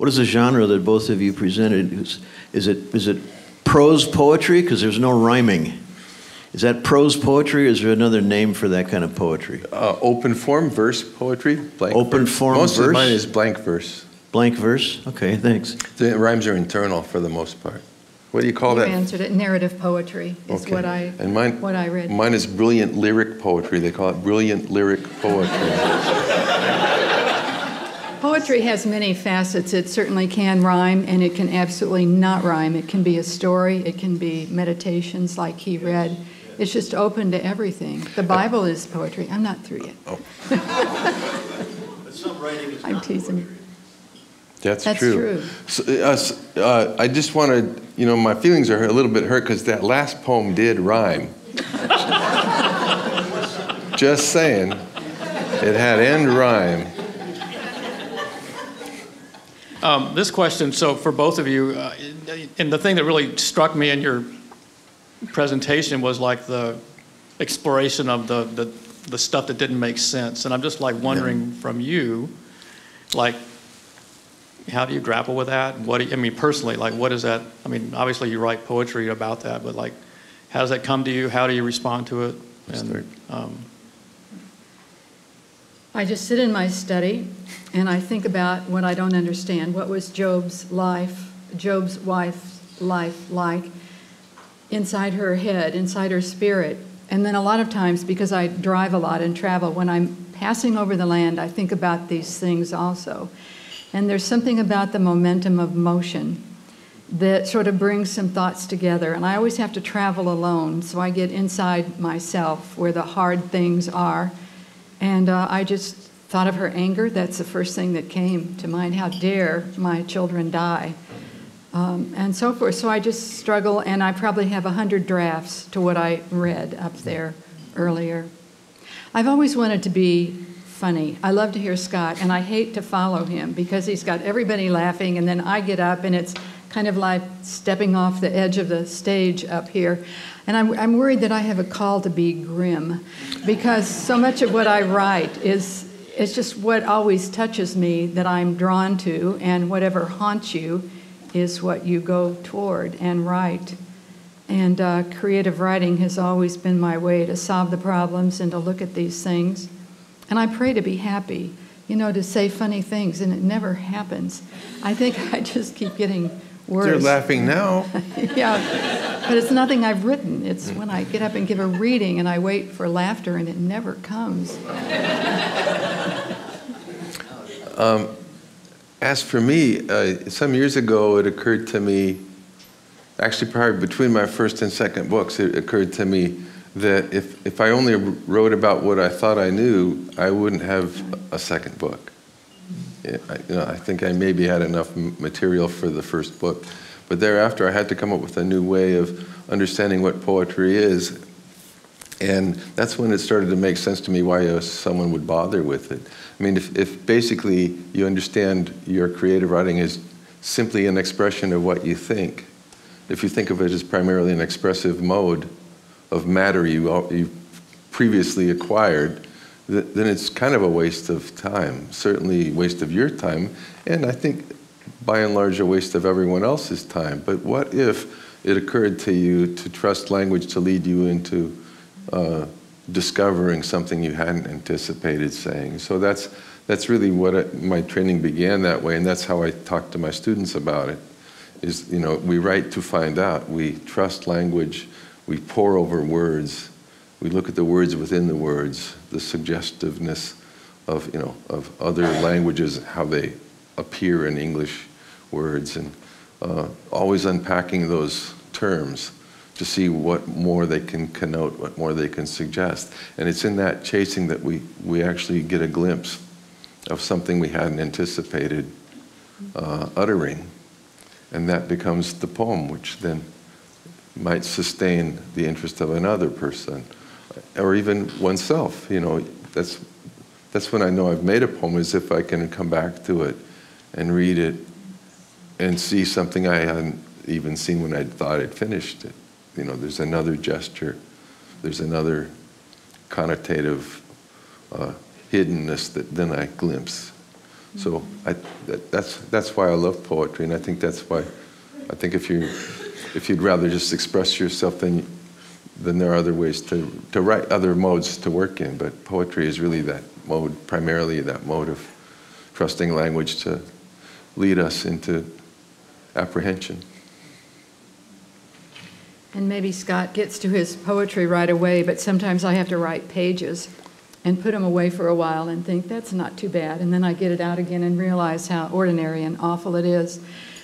What is the genre that both of you presented? Is it prose poetry? Because there's no rhyming. Is that prose poetry, or is there another name for that kind of poetry? Open form verse poetry. Blank open verse. Form most verse? of mine is blank verse. Blank verse? Okay, thanks. The rhymes are internal for the most part. What do you call that? You answered it. Narrative poetry is Okay. what I read. Mine is brilliant lyric poetry. They call it brilliant lyric poetry. Poetry has many facets. It certainly can rhyme, and it can absolutely not rhyme. It can be a story. It can be meditations like he read. It's just open to everything. The Bible is poetry. I'm not through yet. Oh. But some writing is I'm not teasing. poetry. That's true. true. So, I just wanted, my feelings are a little bit hurt because that last poem did rhyme. Just saying. It had end rhyme. This question, so for both of you, and the thing that really struck me in your presentation was like the exploration of the stuff that didn't make sense. And I'm just like wondering from you, like, how do you grapple with that? Personally, like, what is that? I mean, obviously you write poetry about that, but like, how does that come to you? How do you respond to it? And, I just sit in my study and I think about what I don't understand. What was Job's wife's life like inside her head, inside her spirit? And then a lot of times, because I drive a lot and travel, when I'm passing over the land, I think about these things also. And there's something about the momentum of motion that sort of brings some thoughts together. And I always have to travel alone, so I get inside myself where the hard things are. And I just thought of her anger. That's the first thing that came to mind. How dare my children die? And so forth. So I just struggle, and I probably have 100 drafts to what I read up there earlier. I've always wanted to be funny. I love to hear Scott, and I hate to follow him because he's got everybody laughing, and then I get up, and it's kind of like stepping off the edge of the stage up here. And I'm worried that I have a call to be grim, because so much of what I write is just what always touches me that I'm drawn to, and whatever haunts you is what you go toward and write. And creative writing has always been my way to solve the problems and to look at these things. And I pray to be happy, to say funny things, and it never happens. I think I just keep getting worse. You're laughing now. Yeah, but it's nothing I've written. It's when I get up and give a reading and I wait for laughter and it never comes. As for me, some years ago it occurred to me, actually probably between my first and second books, it occurred to me that if I only wrote about what I thought I knew, I wouldn't have a second book. I think I maybe had enough material for the first book, but thereafter I had to come up with a new way of understanding what poetry is, and that's when it started to make sense to me why someone would bother with it. I mean, if basically you understand your creative writing is simply an expression of what you think, if you think of it as primarily an expressive mode of matter you previously acquired, then it's kind of a waste of time, certainly a waste of your time, and I think by and large a waste of everyone else's time. But what if it occurred to you to trust language to lead you into discovering something you hadn't anticipated saying? So that's really what my training began that way, and that's how I talk to my students about it, is, we write to find out. We trust language, we pore over words, we look at the words within the words, the suggestiveness of other languages, how they appear in English words, and always unpacking those terms to see what more they can connote, what more they can suggest. And it's in that chasing that we actually get a glimpse of something we hadn't anticipated uttering. And that becomes the poem, which then might sustain the interest of another person, or even oneself. That's when I know I've made a poem, is if I can come back to it and read it and see something I hadn't even seen when I thought I'd finished it. There's another gesture, there's another connotative hiddenness that then I glimpse. So that's why I love poetry, and I think that's why, I think if you'd rather just express yourself, then there are other ways to write, other modes to work in, but poetry is really that mode, primarily that mode of trusting language to lead us into apprehension. And maybe Scott gets to his poetry right away, but sometimes I have to write pages and put them away for a while and think, that's not too bad. And then I get it out again and realize how ordinary and awful it is.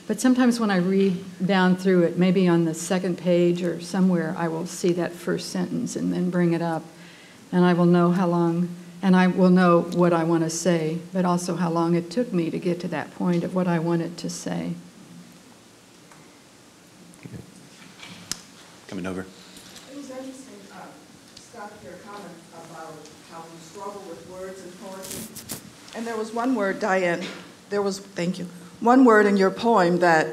But sometimes when I read down through it, maybe on the second page or somewhere, I will see that first sentence and then bring it up. And I will know how long, and I will know what I want to say, but also how long it took me to get to that point of what I wanted to say. Coming over. It was interesting, Scott, your comment about how you struggle with words in poetry. And there was one word, Diane, thank you, one word in your poem that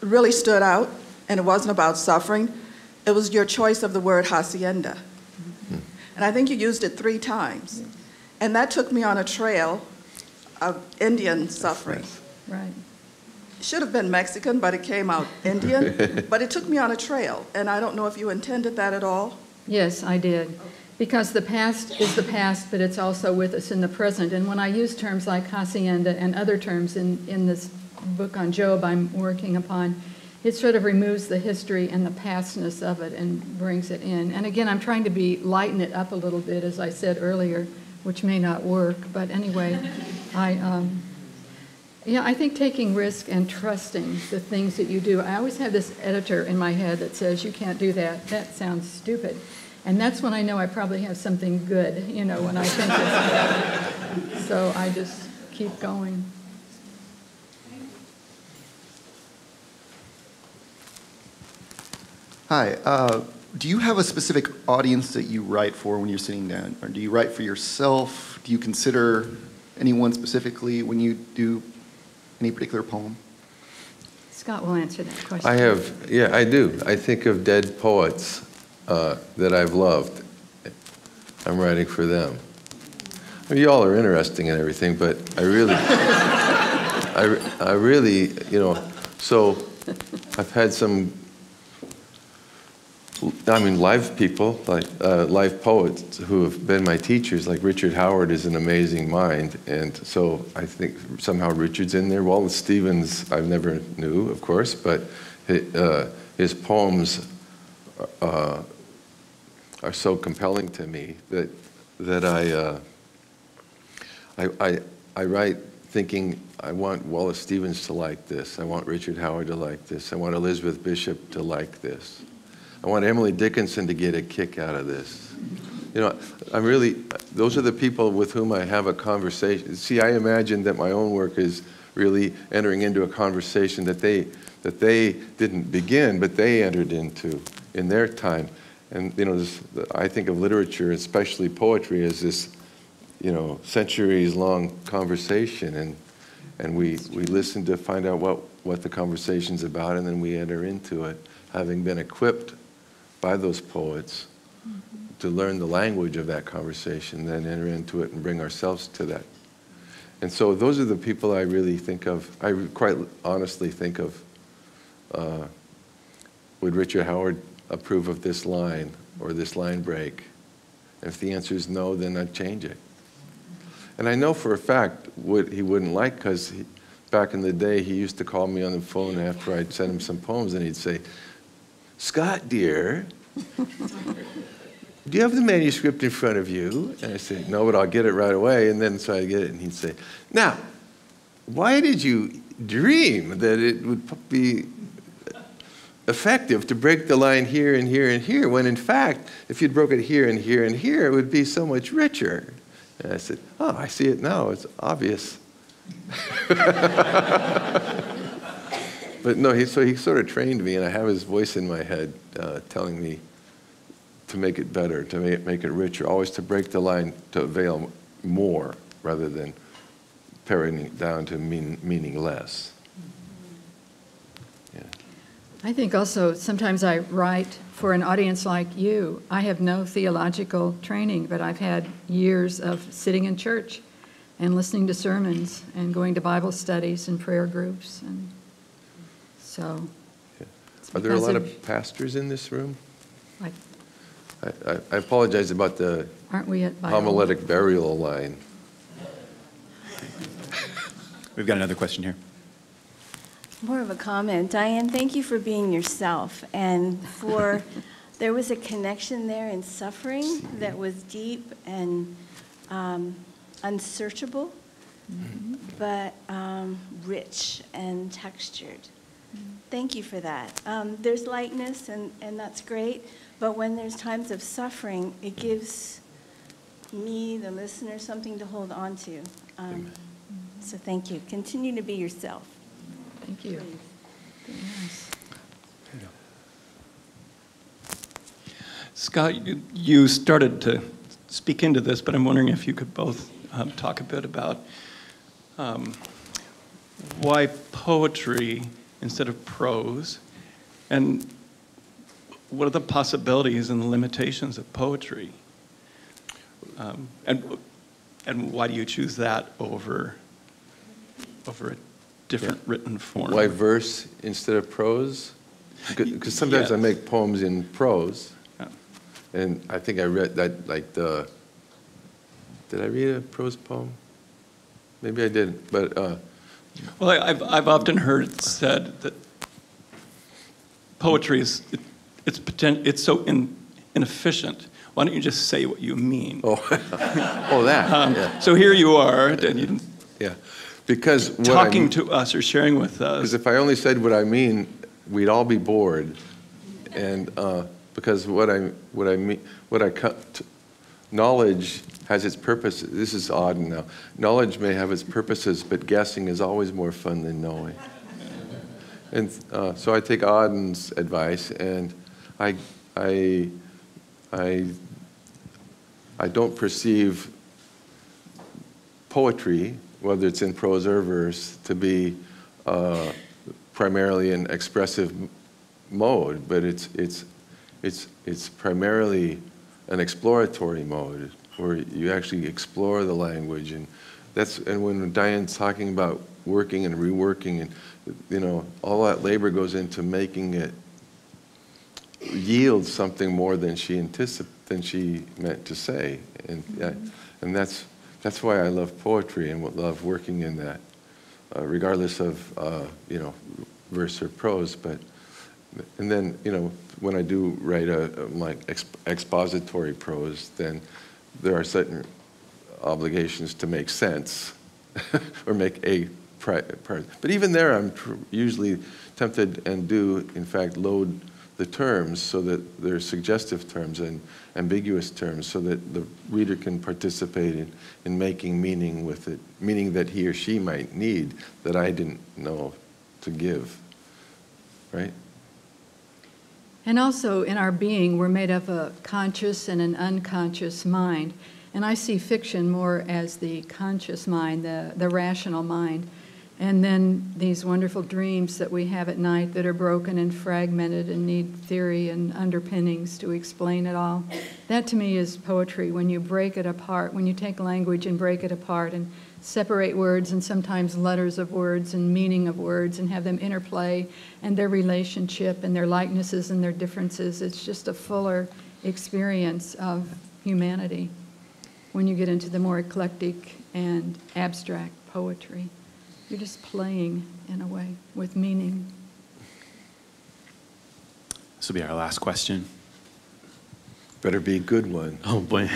really stood out, and it wasn't about suffering. It was your choice of the word hacienda. Mm-hmm. And I think you used it 3 times. Yes. And that took me on a trail of Indian suffering. Right. Should have been Mexican, but it came out Indian. But it took me on a trail, and I don't know if you intended that at all. Yes, I did. Because the past is the past, but it's also with us in the present. And when I use terms like hacienda and other terms in this book on Job I'm working upon, it sort of removes the history and the pastness of it and brings it in. And again, I'm trying to lighten it up a little bit, as I said earlier, which may not work. But anyway, I think taking risk and trusting the things that you do. I always have this editor in my head that says, you can't do that. That sounds stupid. And that's when I know I probably have something good, when I think it's good. So I just keep going. Hi. Do you have a specific audience that you write for when you're sitting down? Or do you write for yourself? Do you consider anyone specifically when you do any particular poem? Scott will answer that question. I do. I think of dead poets that I've loved. I'm writing for them. I mean, you all are interesting and everything, but I really, so I've had some, live people, like live poets who have been my teachers, like Richard Howard is an amazing mind, and so I think somehow Richard's in there. Wallace Stevens, I've never knew, of course, but his poems are so compelling to me that I write thinking, I want Wallace Stevens to like this, I want Richard Howard to like this, I want Elizabeth Bishop to like this, I want Emily Dickinson to get a kick out of this. Those are the people with whom I have a conversation. See, I imagine that my own work is really entering into a conversation that they didn't begin, but they entered into in their time. And I think of literature, especially poetry, as this, centuries-long conversation, and we listen to find out what the conversation's about, and then we enter into it, having been equipped by those poets to learn the language of that conversation, then enter into it and bring ourselves to that. And so those are the people I really think of. I quite honestly think of, would Richard Howard approve of this line or this line break? If the answer is no, then I'd change it. And I know for a fact what he wouldn't like, because back in the day he used to call me on the phone after I'd sent him some poems, and he'd say, "Scott, dear, do you have the manuscript in front of you?" And I say, "No, but I'll get it right away." And then so I get it, and he'd say, "Now, why did you dream that it would be effective to break the line here and here and here, when in fact, if you'd broke it here and here and here, it would be so much richer?" And I said, "Oh, I see it now. It's obvious." But no, he sort of trained me, and I have his voice in my head telling me to make it better, to make it richer, always to break the line, to avail more rather than paring it down to meaning less. Yeah. I think also sometimes I write for an audience like you. I have no theological training, but I've had years of sitting in church and listening to sermons and going to Bible studies and prayer groups. And so, Are there a because lot of pastors in this room? like, I apologize about the aren't we at Bible? homiletic burial line. We've got another question here. More of a comment. Diane, thank you for being yourself and for, there was a connection there in suffering that was deep and unsearchable, but rich and textured. Thank you for that. There's lightness, and that's great, but when there's times of suffering, it gives me, the listener, something to hold on to. So thank you. Continue to be yourself. Thank you. Yes. Scott, you started to speak into this, but I'm wondering if you could both talk a bit about why poetry instead of prose, and what are the possibilities and the limitations of poetry? And why do you choose that over a different written form? Why verse instead of prose? Because sometimes I Yes. make poems in prose, Yeah. and I think I read that, like did I read a prose poem? Maybe I didn't, but Well, I've often heard it said that poetry is it's so inefficient. Why don't you just say what you mean? oh that, yeah. So here you are, and you Yeah, because talking to us or sharing with because us. if I only said what I mean, we'd all be bored, and because knowledge has its purpose. This is odd now. Knowledge may have its purposes, but guessing is always more fun than knowing. And so I take Auden's advice, and I don't perceive poetry, whether it's in prose or verse, to be primarily an expressive mode, but it's primarily an exploratory mode where you actually explore the language, and when Diane's talking about working and reworking, and all that labor goes into making it yield something more than she meant to say, and that's why I love poetry and love working in that, regardless of verse or prose. And then when I do write like expository prose, then there are certain obligations to make sense or make a part. But even there, I'm usually tempted and do in fact load the terms so that they're suggestive terms and ambiguous terms, so that the reader can participate in making meaning with it, meaning that he or she might need that I didn't know to give, right? And also, in our being, we're made of a conscious and an unconscious mind. And I see fiction more as the conscious mind, the rational mind. And then these wonderful dreams that we have at night that are broken and fragmented and need theory and underpinnings to explain it all. That to me is poetry, when you break it apart, when you take language and break it apart and separate words and sometimes letters of words and meaning of words and have them interplay and their relationship and their likenesses and their differences. It's just a fuller experience of humanity when you get into the more eclectic and abstract poetry. You're just playing, in a way, with meaning. This will be our last question. Better be a good one. Oh, boy.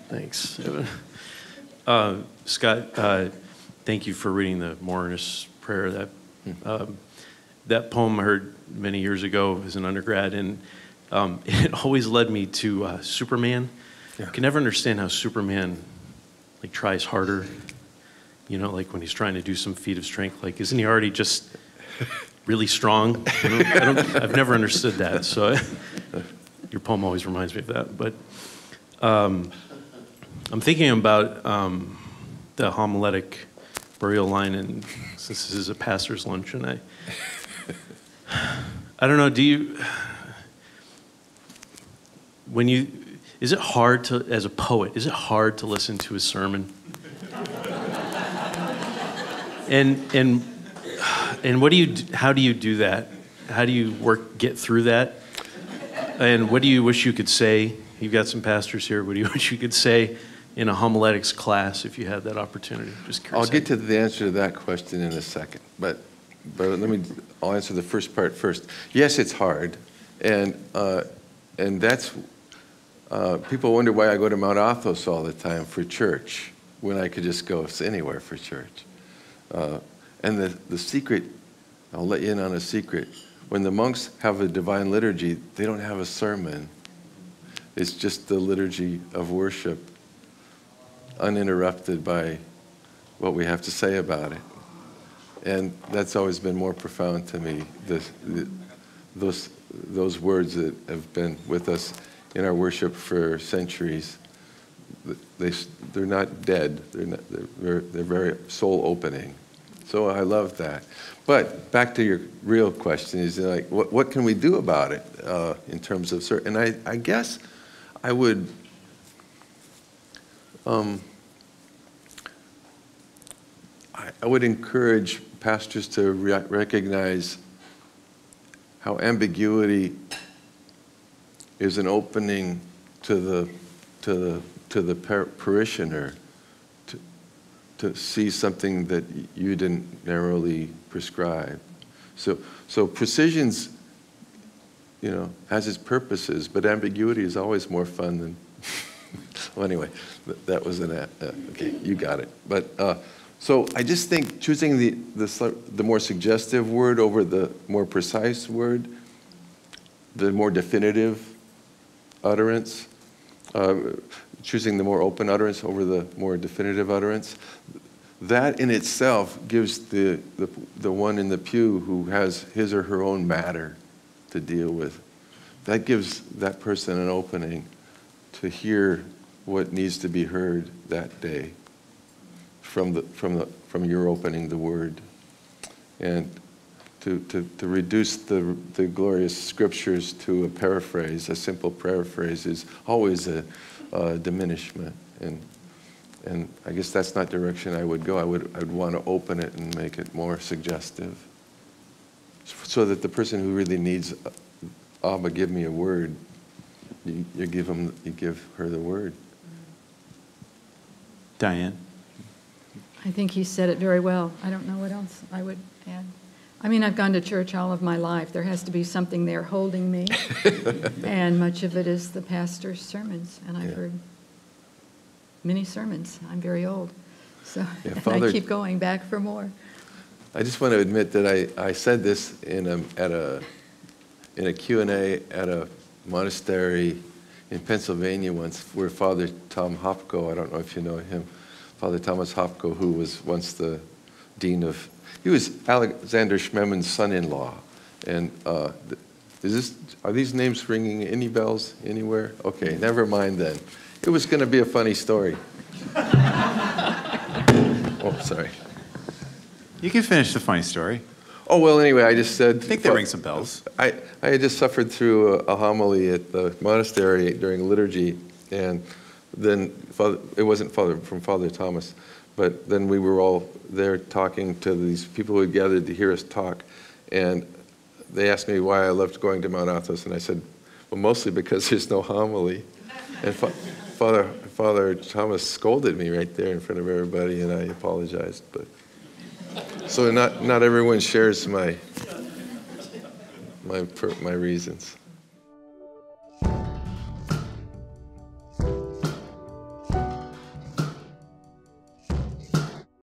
Thanks. Scott, thank you for reading the Morinist Prayer. That poem I heard many years ago as an undergrad, and it always led me to Superman. Yeah. I can never understand how Superman tries harder. Like when he's trying to do some feat of strength, isn't he already just really strong? I've never understood that. So your poem always reminds me of that. But I'm thinking about the homiletic burial line, and since this is a pastor's lunch, and I don't know, is it hard to, as a poet, is it hard to listen to a sermon? And what do you? How do you do that? How do you get through that? And what do you wish you could say? You've got some pastors here. What do you wish you could say in a homiletics class if you had that opportunity? Just curious. I'll get to the answer to that question in a second, but I'll answer the first part first. Yes, it's hard, and that's people wonder why I go to Mount Athos all the time for church when I could just go anywhere for church. And the secret, I'll let you in on a secret. When the monks have a divine liturgy, they don't have a sermon. It's just the liturgy of worship, uninterrupted by what we have to say about it. And that's always been more profound to me, those words that have been with us in our worship for centuries. They're not dead. They're very soul-opening. So I love that. But back to your real question is like, what can we do about it in terms of certain? And I guess I would. I would encourage pastors to recognize how ambiguity is an opening to the parishioner to see something that you didn't narrowly prescribe. So precision's, has its purposes, but ambiguity is always more fun than. Well, anyway, that was okay. You got it. But so I just think choosing the more suggestive word over the more precise word, the more definitive utterance, choosing the more open utterance over the more definitive utterance, that in itself gives the one in the pew who has his or her own matter to deal with, that gives that person an opening to hear what needs to be heard that day from your opening the word. And to reduce the glorious scriptures to a paraphrase, a simple paraphrase, is always a diminishment. And I guess that's not the direction I would go. I'd want to open it and make it more suggestive, so that the person who really needs, Abba, give me a word, you give her the word. Diane? I think he said it very well. I don't know what else I would add. I mean, I've gone to church all of my life. There has to be something there holding me. And much of it is the pastor's sermons. And I've heard many sermons. I'm very old. So I keep going back for more. I just want to admit that I said this in a Q&A at a monastery in Pennsylvania once, where Father Tom Hopko, I don't know if you know him, Father Thomas Hopko, who was once the dean of, he was Alexander Schmemann's son-in-law. And are these names ringing any bells anywhere? Okay, never mind then. It was going to be a funny story. Oh, sorry. You can finish the funny story. Oh, well, anyway, I just said... I think they ring some bells. I had just suffered through a homily at the monastery during liturgy, and then it wasn't from Father Thomas, but then we were all there talking to these people who had gathered to hear us talk, and they asked me why I loved going to Mount Athos, and I said, well, mostly because there's no homily. And Father Thomas scolded me right there in front of everybody, and I apologized. But so not everyone shares my reasons.